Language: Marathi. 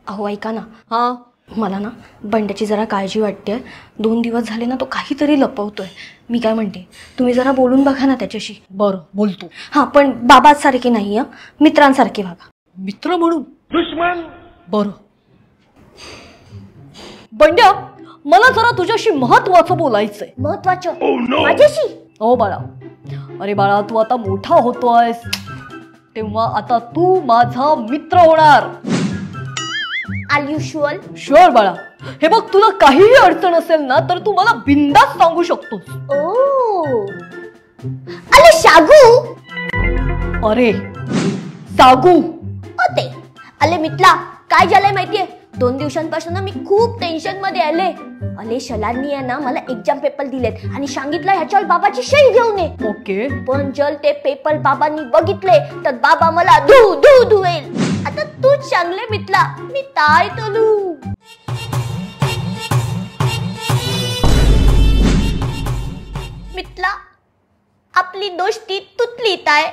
अहो ऐका ना, हा मला ना बंड्याची जरा काळजी वाटते. 2 दिवस झाले ना तो काहीतरी लपवतोय. मी काय म्हणते, तुम्ही जरा बोलून बघा ना त्याच्याशी. बरं बोलतो. हां, पण बाबासारखे नाही, मित्रांसारखे वागा. मित्र म्हणून दुश्मन. बरं बंड्या, मला जरा तुझ्याशी महत्वाचं बोलायचंय. महत्वाचं माझ्याशी? हो बाळा. अरे बाळा, तू आता मोठा होतोयस, तेव्हा आता तू माझा मित्र होणार. R you sure? शुअर बाळा. हे बघ, तुला काहीही अडचण असेल ना तर तू मला बिनधास्त सांगू शकतोस. ओ अरे शागू. अरे सागू. होते अले मित्रा, काय झालंय माहितीये, 2 दिवसांपासून ना मी खूप टेन्शन मध्ये आले. अले शलांनी आहे ना मला एक्झाम पेपर दिलेत आणि सांगितलं ह्याच्यावर बाबाची सही घेऊन ये. ओके. पण जर ते पेपर बाबांनी बघितले तर बाबा मला धू धू धुवेल. आता तूच चांगले मित्रा, मी काय करू? मित्रा, आपली दोस्ती तुटली काय?